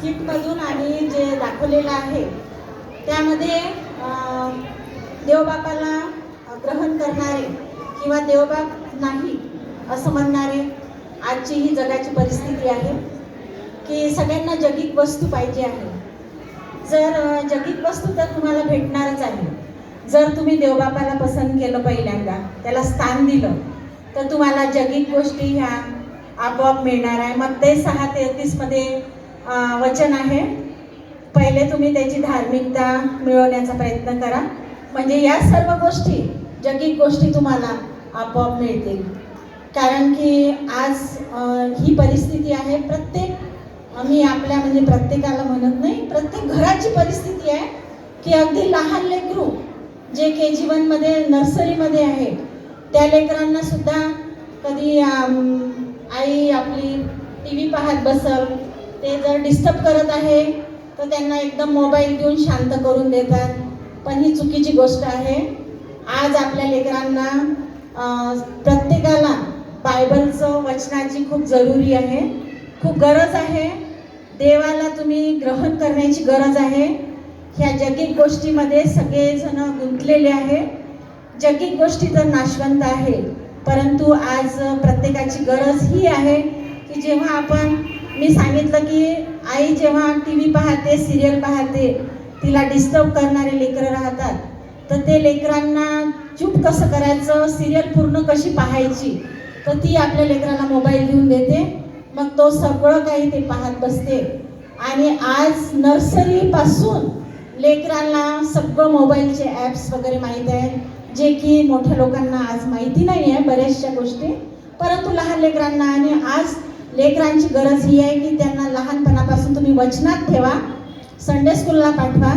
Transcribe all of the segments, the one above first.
स्किटमधून आणि जे दाखवलेलं आहे त्यामध्ये देवबापाला ग्रहण करणारे किंवा देवबाप नाही असं म्हणणारे आजची ही जगाची परिस्थिती आहे की सगळ्यांना जगिक वस्तू पाहिजे आहे. जर जगिक वस्तू तर तुम्हाला भेटणारच आहे. जर तुम्ही देवबापाला पसंत केलं, पहिल्यांदा त्याला स्थान दिलं, तर तुम्हाला जगिक गोष्टी ह्या आपोआप मिळणार आहे. मत्ते 6:33 मध्ये वचन आहे, पहिले तुम्ही त्याची धार्मिकता मिळवण्याचा प्रयत्न करा, म्हणजे या सर्व गोष्टी जगिक गोष्टी तुम्हाला आपोआप मिळतील. कारण की आज ही परिस्थिती आहे. मी आपल्या म्हणजे प्रत्येकाला म्हणत नाही, प्रत्येक घराची परिस्थिती आहे की अगदी लहान लेकरू जे KG1 मध्ये नर्सरीमध्ये आहे त्या लेकरांना सुद्धा कधी आई आपली TV पाहत बसल, ते जर डिस्टर्ब करत आहे तर त्यांना एकदम मोबाईल देऊन शांत करून देतात. पण ही चुकीची गोष्ट आहे. आज आपल्या लेकरांना प्रत्येकाला बायबलचं वचनाची खूप जरुरी आहे, खूप गरज आहे. देवाला तुम्ही ग्रहण करण्याची गरज आहे. ह्या जगिक गोष्टीमध्ये सगळेजण गुंतलेले आहे. जगिक गोष्टी तर नाशवंत आहे, परंतु आज प्रत्येकाची गरज ही आहे की जेव्हा मी सांगितलं की आई जेव्हा TV पाहते, सिरियल पाहते, तिला डिस्टर्ब करणारे लेकरं राहतात, तर ते लेकरांना चूप कसं करायचं, सिरियल पूर्ण कशी पाहायची, तर ती आपल्या लेकराला मोबाईल देऊन देते. मग तो सगळं काही ते पाहत बसते. आणि आज नर्सरीपासून लेकरांना सगळं मोबाईलचे ॲप्स वगैरे माहीत आहेत, जे की मोठ्या लोकांना आज माहिती नाही आहे बऱ्याचशा गोष्टी, परंतु लहान लेकरांना. आणि आज लेकरांची गरज ही आहे की त्यांना लहानपणापासून तुम्ही वचनात ठेवा, संडे स्कूलला पाठवा,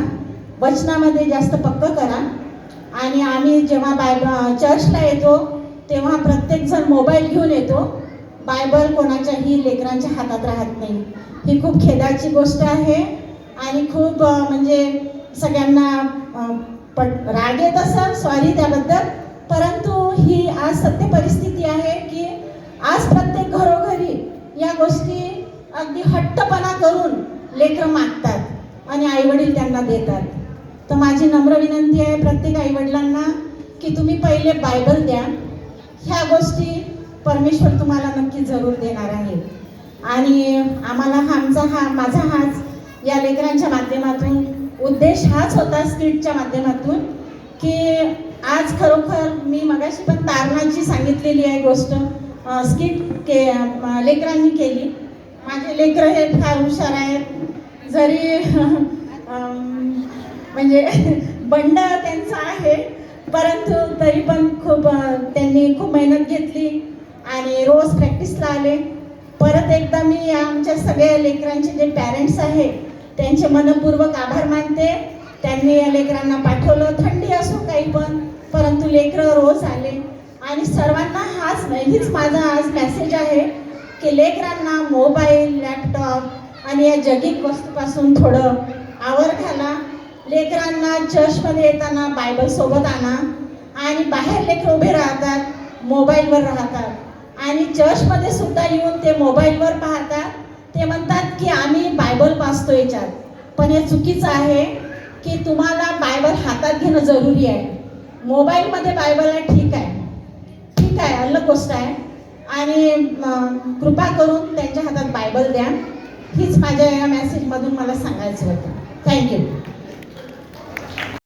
वचनामध्ये जास्त पक्क करा. आणि आम्ही जेव्हा चर्चला येतो तेव्हा प्रत्येकजण मोबाईल घेऊन येतो, बायबल कोणाच्याही लेकरांच्या हातात राहत नाही. ही खूप खेदाची गोष्ट आहे आणि खूप म्हणजे सगळ्यांना राग येत असेल, सॉरी त्याबद्दल, परंतु ही आज सत्य परिस्थिती आहे की आज प्रत्येक घरोघरी या गोष्टी अगदी हट्टपणा करून लेकरं मागतात आणि आईवडील त्यांना देतात. तर माझी नम्र विनंती आहे प्रत्येक आईवडिलांना की तुम्ही पहिले बायबल द्या. ह्या गोष्टी परमेश्वर तुम्हाला नक्की जरूर देणार आहे. आणि आम्हाला माझा हाच या लेकरांच्या माध्यमातून उद्देश हाच होता, स्किटच्या माध्यमातून, की आज खरोखर मी मगाशी पण तारणाची सांगितलेली आहे गोष्ट, स्किट लेकरांनी केली. माझे लेकरं हे फार हुशार आहेत, जरी म्हणजे बंड त्यांचा आहे, परंतु तरी पण त्यांनी खूप मेहनत घेतली आणि रोज प्रॅक्टिसला आले. परत एकदा मी आमच्या सगळ्या लेकरांचे जे पॅरेंट्स आहे त्यांचे मनपूर्वक आभार मानते. त्यांनी या लेकरांना पाठवलं, थंडी असो काही पण, परंतु लेकरं रोज आले. आणि सर्वांना हीच माझा आज मेसेज आहे की लेकरांना मोबाईल, लॅपटॉप आणि या जगिक वस्तूपासून थोडं आवर घाला. लेकरांना चर्चमध्ये येताना बायबल सोबत आणा. आणि बाहेर लेकरं उभे राहतात, मोबाईलवर राहतात, आणि चर्चमध्ये सुद्धा येऊन ते मोबाईलवर पाहतात. ते म्हणतात की आम्ही बायबल वाचतो याच्यात, पण हे चुकीचं आहे की तुम्हाला बायबल हातात घेणं जरुरी आहे. मोबाईलमध्ये बायबल आहे, ठीक आहे, अलग गोष्ट आहे. आणि कृपा करून त्यांच्या हातात बायबल द्या. हीच माझ्या या मेसेजमधून मला सांगायचं होतं. थँक्यू.